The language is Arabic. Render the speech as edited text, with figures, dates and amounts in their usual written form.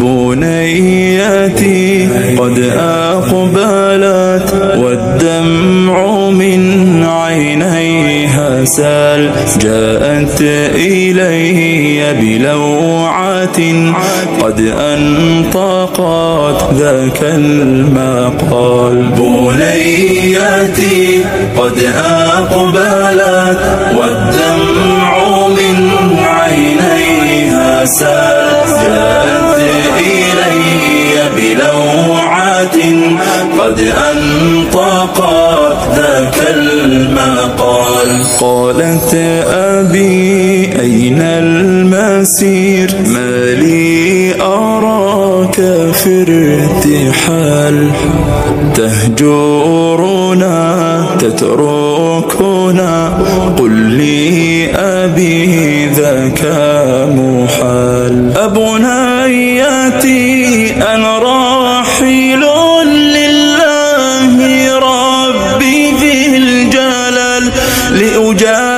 بنيتي قد أقبلت والدمع من عينيها سال، جاءت إلي بلوعة قد أنطقت ذاك المقال. بنيتي قد أقبلت والدمع من عينيها سال، جاءت إلي بلوعة قد أنطقت ذاك المقال. قالت أبي أين المسير، ما لي أراك في ارتحال، تهجرنا تتركنا، قل لي أبي ذاك محال. أبنيتي أنا راحل لله ربي ذي الجلال، لأجاهد